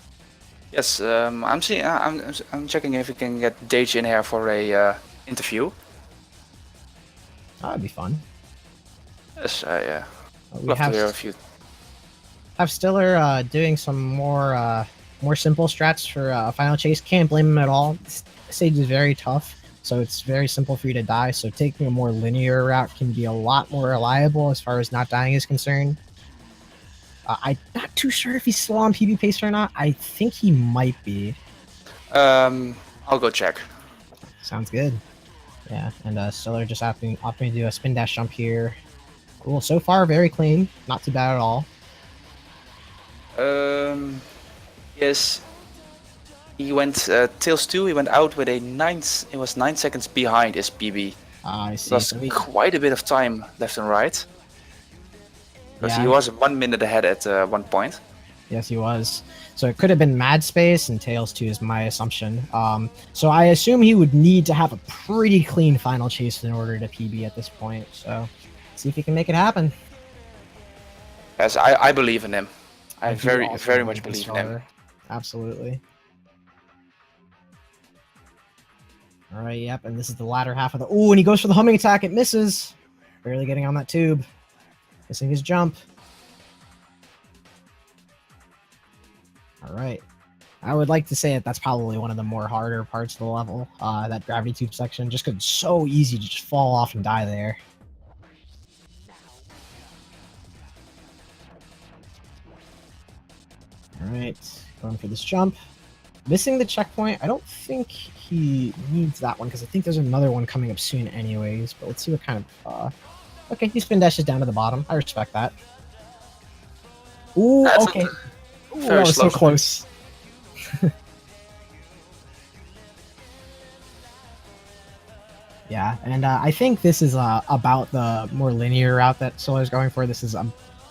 Yes, I'm checking if we can get Dage in here for a interview. That would be fun. Yes, yeah. We Love to hear a few. have Stiller doing some more simple strats for Final Chase. Can't blame him at all. This stage is very tough, so it's very simple for you to die. So taking a more linear route can be a lot more reliable as far as not dying is concerned. I'm not too sure if he's still on PB pace or not. I think he might be. I'll go check. Sounds good. Yeah, and Stiller just opting to do a spin dash jump here. Cool. So far, very clean. Not too bad at all. Yes. He went Tails 2. He went out with a 9. It was 9 seconds behind his PB. I see. That's So quite a bit of time left and right. Because yeah, he was 1 minute ahead at one point. yes, he was. So it could have been Mad Space and Tails 2 is my assumption. So I assume he would need to have a pretty clean Final Chase in order to PB at this point. So see if he can make it happen. Yes, I believe in him. I do very also much like the believe in him. starter. Absolutely. All right, yep, and this is the latter half of the... Ooh, and he goes for the homing attack. It misses. Barely getting on that tube. Missing his jump. All right. I would like to say that that's probably one of the more harder parts of the level, that gravity tube section, just because it's so easy to just fall off and die there. All right, going for this jump. Missing the checkpoint. I don't think he needs that one because I think there's another one coming up soon anyways, but let's see what kind of... Okay, he spin dashes down to the bottom. I respect that. Ooh, That's okay. Ooh, very that was so slow. close. Yeah, and I think this is about the more linear route that Solar's going for. This is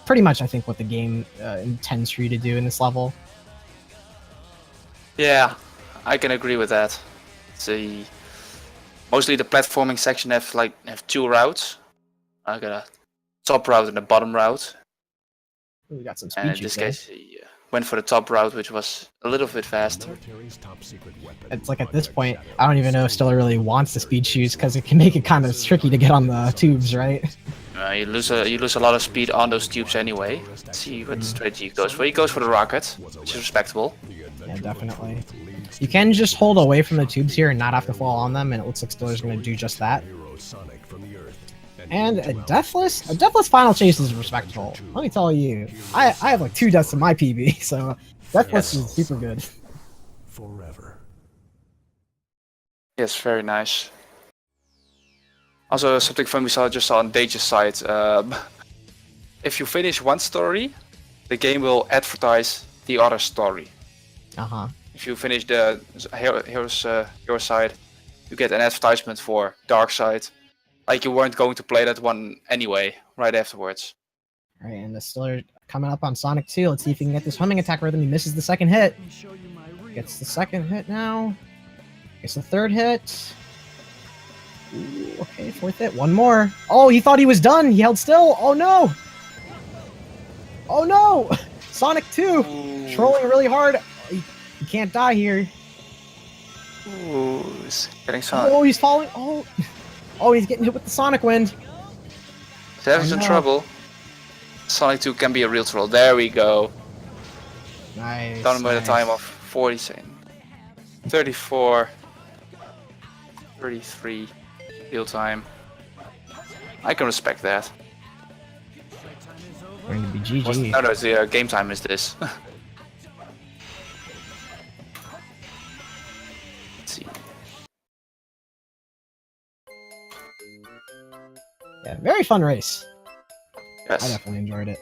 pretty much, I think, what the game intends for you to do in this level. Yeah, I can agree with that. Mostly the platforming section have 2 routes. I got a top route and a bottom route. We got some And speed in this juice there. case, he went for the top route, which was a little bit faster. It's like at this point, I don't even know if Stiller really wants the speed shoes because it can make it kind of tricky to get on the tubes, right? You lose a lot of speed on those tubes anyway. Let's see what strategy he goes for. He goes for the rocket, which is respectable. Yeah, definitely. You can just hold away from the tubes here and not have to fall on them, and it looks like Stiller's going to do just that. And a deathless final chase is respectable. Let me tell you, I have like 2 deaths in my PB, so deathless is super good. Forever. Yes, very nice. Also, something fun we just saw on Dage's side. If you finish one story, the game will advertise the other story. If you finish the hero side, you get an advertisement for Dark Side. Like you weren't going to play that one anyway, right afterwards. Alright, and the Stiller coming up on Sonic 2. Let's see if he can get this homing attack rhythm. He misses the second hit. Gets the second hit now. Gets the third hit. Ooh, okay, fourth hit. One more. Oh, he thought he was done. He held still. Oh no! Oh no! Sonic 2 trolling really hard. He can't die here. Ooh, he's getting Sonic. Oh, he's falling. Oh, he's getting hit with the Sonic Wind. He's having some trouble. Sonic 2 can be a real troll. There we go. Nice. Done by the time of 40 seconds. 34. 33. Real time. I can respect that. Going to be GG. No, the game time is this. Let's see. Yeah, very fun race. Yes. I definitely enjoyed it.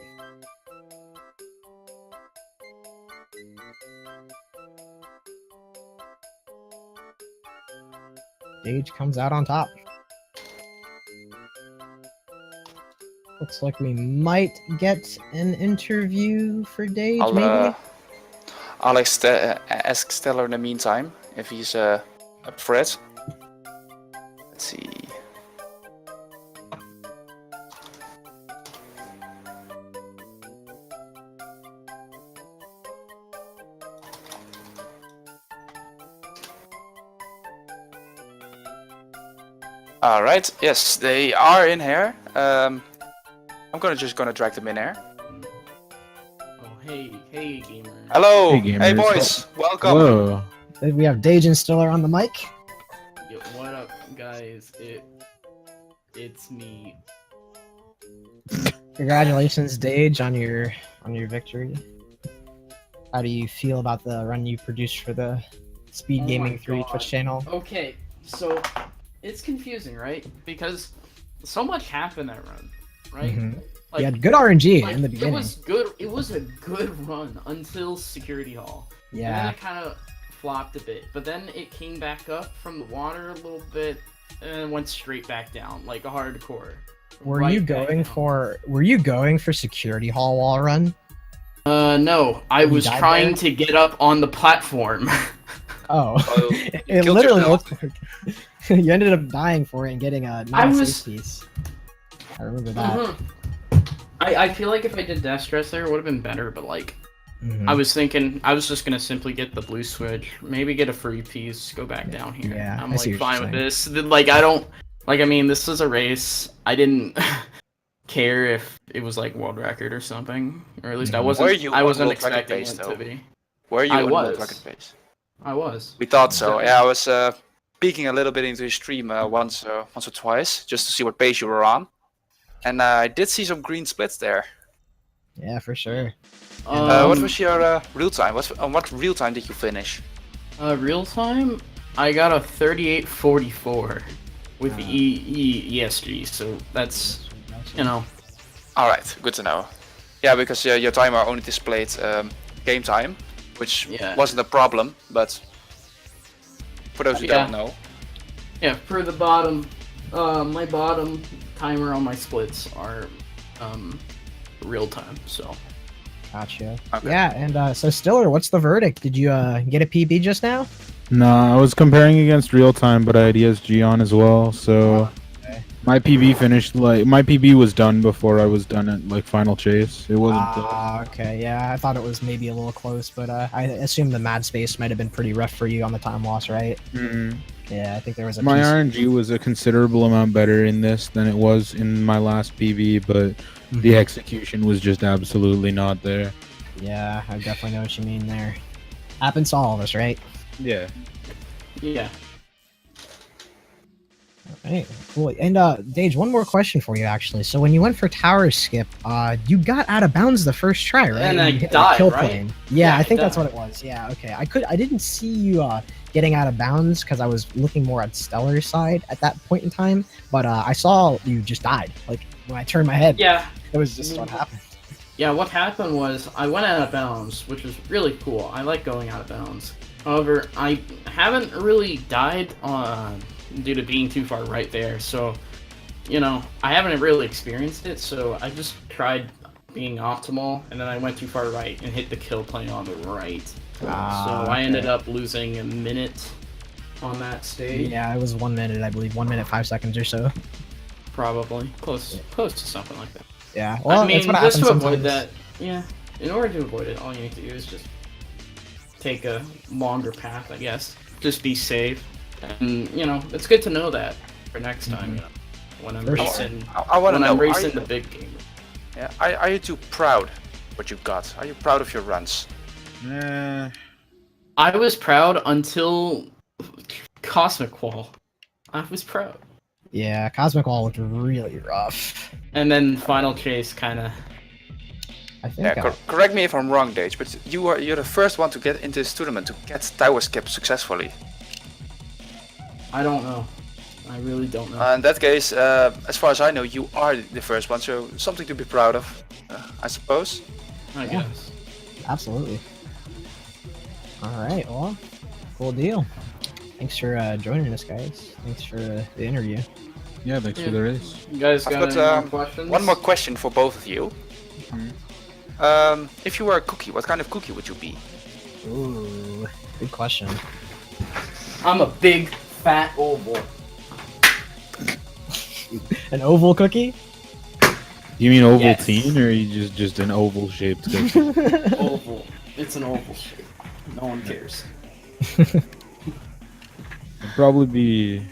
Dage comes out on top. Looks like we might get an interview for Dage, maybe? I'll ask Stellar in the meantime if he's up for it. Let's see. Alright, yes, they are in here. I'm just gonna drag them in here. Oh, hey gamer. Hello! Hey, Hey, gamers. boys! Welcome! Hello. We have Dage and Stiller on the mic. Yo, what up, guys? It's me. Congratulations, Dage, on your victory. How do you feel about the run you produced for the SpeedGaming 3 God. Twitch channel? Okay, so it's confusing, right? Because so much happened that run, right? Mhm. Like, You had good RNG like, in the beginning. It was good. It was a good run until Security Hall. And then Yeah. it kind of flopped a bit, but then it came back up from the water a little bit and went straight back down, like a hardcore. Were Right you back going down. for Security Hall wall run? No, I You was died trying there? to get up on the platform. Oh. Oh, it killed literally yourself. looked like you ended up dying for it and getting a I non-safe was- piece. I remember that. Mhm. I feel like if I did Death Stress there, it would have been better, but like, Mhm. I was thinking, I was just gonna simply get the blue switch, maybe get a free piece, go back down here. Yeah, I'm I see like what you're fine with saying. this. Then, like, I don't, like, I mean, this is a race. I didn't care if it was like world record or something, or at least I Mhm. wasn't. Were you I on wasn't world record expecting base, it though? to be. Were you I on was. World Record Base? I was. We thought so. So- Yeah, I was peeking a little bit into his stream once or twice, just to see what page you were on. And I did see some green splits there. Yeah, for sure. What was your real time? On what real time did you finish? Real time? I got a 38:44 with the ESG, so that's, you know. All right, good to know. Yeah, because your timer only displayed game time, which Yeah. wasn't a problem, but for those who Yeah. don't know, Yeah, for the bottom, my bottom timer on my splits are real time, so. Gotcha. Okay. Yeah, and so Stiller, what's the verdict? Did you get a PB just now? No, I was comparing against real time, but I had ESG on as well. So Okay. my PB finished my PB was done before I was done at like final chase. It wasn't. Okay, yeah, I thought it was maybe a little close, but I assume the mad space might have been pretty rough for you on the time loss, right? Yeah, I think there was a My piece- RNG was a considerable amount better in this than it was in my last PB, but Mhm. the execution was just absolutely not there. Yeah, I definitely know what you mean there. Happens to all of us, right? Yeah. Yeah. Right, cool. And Dage, one more question for you actually. So when you went for tower skip, you got out of bounds the first try, right? And I You hit the died, kill right? plane. Yeah, Yeah, I I think that's died. what it was. Yeah, okay. I didn't see you getting out of bounds because I was looking more at Stellar's side at that point in time, but I saw you just died. Like when I turned my head, Yeah. it was just what happened. Yeah, what happened was I went out of bounds, which was really cool. I like going out of bounds. However, I haven't really died due to being too far right there, so, you know, I haven't really experienced it, so I just tried being optimal, and then I went too far right and hit the kill plane on the right. So I ended up losing a minute on that stage. Yeah, it was 1 minute, I believe. 1 minute, 5 seconds or so. Probably. Close to something like that. Yeah, well, I mean, that's what just happens to avoid sometimes. that, yeah, in order to avoid it, all you need to do is just take a longer path, I guess. Just be safe. And, you know, it's good to know that for next time, you know, when I'm For sure. racing, I want to when know. I'm Are racing you, the big game. yeah, are you too proud what you got? Are you proud of your runs? I was proud until Cosmic Wall. I was proud. Yeah, Cosmic Wall looked really rough. And then Final Chase kind of. I think. Yeah, correct me if I'm wrong, Dage, but you're the first one to get into this tournament to get tower skip successfully. I don't know. I really don't know. In that case, as far as I know, you are the first one, so something to be proud of, I suppose. I guess. Absolutely. All right, well, cool deal. Thanks for joining us, guys. Thanks for the interview. Yeah, thanks for the race. You guys I've got got, any more questions? One more question for both of you. If you were a cookie, what kind of cookie would you be? Ooh, good question. I'm a big fat oval. An oval cookie? You mean Yes. Ovaltine, or you just an oval shaped cookie? Oval. It's an oval shape. No one cares. It'd probably be,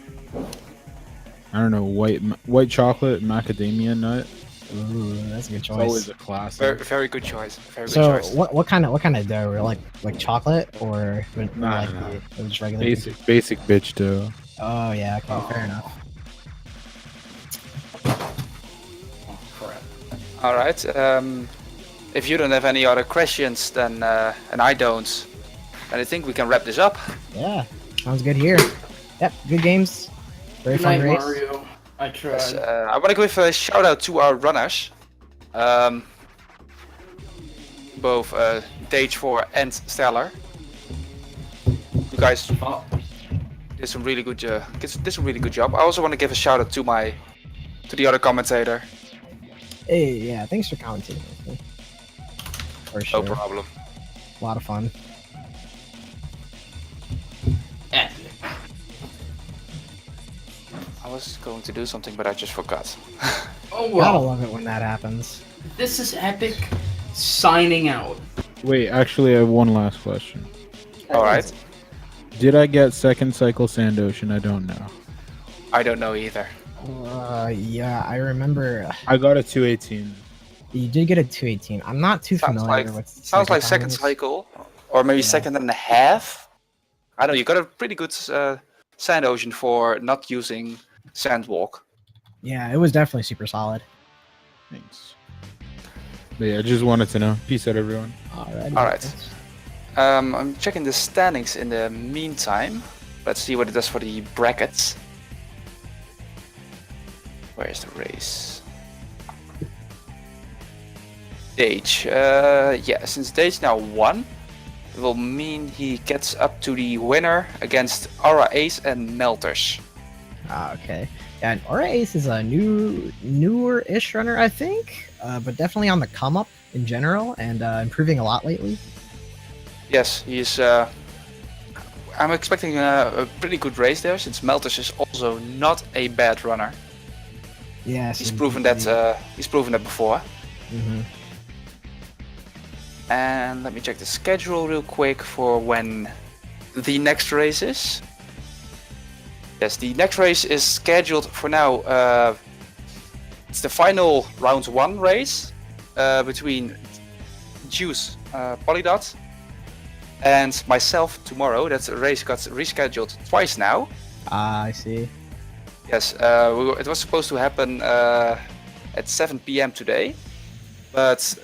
I don't know, white chocolate macadamia nut. Ooh, that's a good It's always choice. a classic. Very good choice. Very good So, choice. what kind of dough? Like chocolate or Nah, like nah. just regular? Basic bitch dough. Oh yeah, okay, fair enough. Oh, crap. All right. If you don't have any other questions, then and I don't, then I think we can wrap this up. Yeah, sounds good here. Yep, good games. Very Good fun night, race. Mario. I tried. Yes, I want to give a shout out to our runners, both Dage 4 and Stellar. You guys Oh, did some really good job. I also want to give a shout out to the other commentator. Hey, yeah, thanks for commentating with me. For No sure. problem. A lot of fun. epic. I was going to do something, but I just forgot. Oh Gotta well. love it when that happens. This is epic. Signing out. Wait, actually, I have one last question. All right. Did I get second cycle Sand Ocean? I don't know. I don't know either. Yeah, I remember I got a 218. you did get a 218. I'm not too Sounds familiar like with. sounds like second timings. cycle, or maybe Yeah. second and a half. I don't know. You got a pretty good sand ocean for not using sandwalk. Yeah, it was definitely super solid. Thanks. But yeah, I just wanted to know. Peace out, everyone. Alrighty. All right. I'm checking the standings in the meantime. Let's see what it does for the brackets. Where is the race? Dage. Yeah, since Dage now won, it will mean he gets up to the winner against Aura Ace and Melters. Okay. Yeah, and Aura Ace is a newer-ish runner, I think, but definitely on the come up in general and improving a lot lately. Yes, he's. I'm expecting a pretty good race there, since Melters is also not a bad runner. Yes, He's proven that. He's proven that before. hmm And let me check the schedule real quick for when the next race is. Yes, the next race is scheduled for now. It's the final round 1 race between Juice Polydot and myself tomorrow. That race got rescheduled twice now. Ah, I see. Yes, it was supposed to happen at 7 p.m. today, but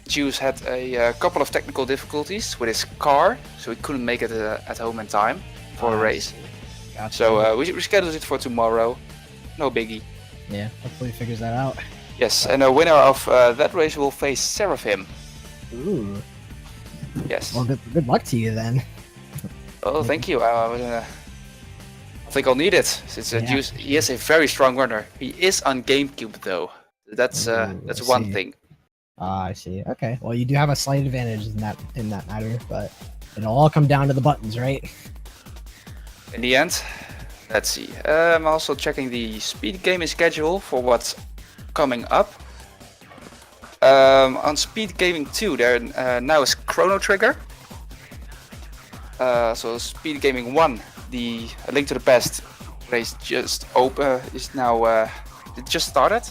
Juice had a couple of technical difficulties with his car, so he couldn't make it at home in time for a race. Gotcha. So we rescheduled it for tomorrow. No biggie. Yeah, hopefully he figures that out. Yes, and the winner of that race will face Seraphim. Ooh. Yes. Well, good luck to you then. Oh, thank you. I think I'll need it. Since Yeah. Juice, he is a very strong runner. He is on GameCube though. That's I one see. thing. Ah, I see. Okay. Well, you do have a slight advantage in that matter, but it'll all come down to the buttons, right? In the end, let's see. I'm also checking the SpeedGaming schedule for what's coming up. On SpeedGaming 2, there now is Chrono Trigger. So SpeedGaming 1, the A Link to the Past race just is now it just started.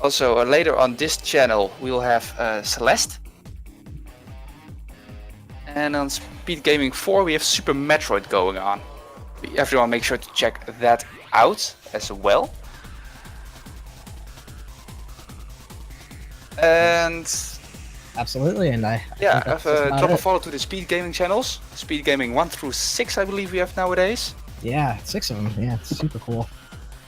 Also later on this channel we will have Celeste. And on SpeedGaming 4 we have Super Metroid going on. Everyone make sure to check that out as well. And Absolutely, and yeah, think that's just about drop a it. follow to the SpeedGaming channels. SpeedGaming 1 through 6 I believe we have nowadays. Yeah, 6 of them. Yeah, it's super cool.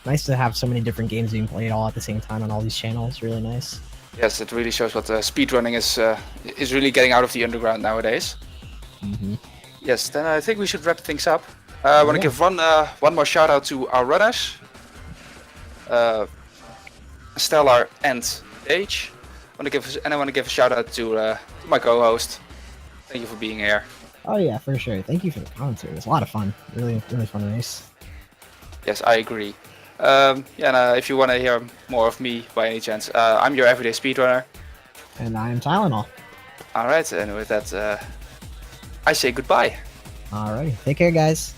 Nice to have so many different games being played all at the same time on all these channels. Really nice. Yes, it really shows what speedrunning is really getting out of the underground nowadays. Mm-hmm. Yes, then I think we should wrap things up. I want to give one more shout out to our runners, Stellar and Dage. I want to give a shout out to my co-host. Thank you for being here. Oh yeah, for sure. Thank you for the commentary. It was a lot of fun. Really fun race. Yes, I agree. Yeah, and if you want to hear more of me by any chance, I'm your everyday speedrunner. And I am Tylenol. Alright, and with that, I say goodbye. Alrighty. Take care, guys.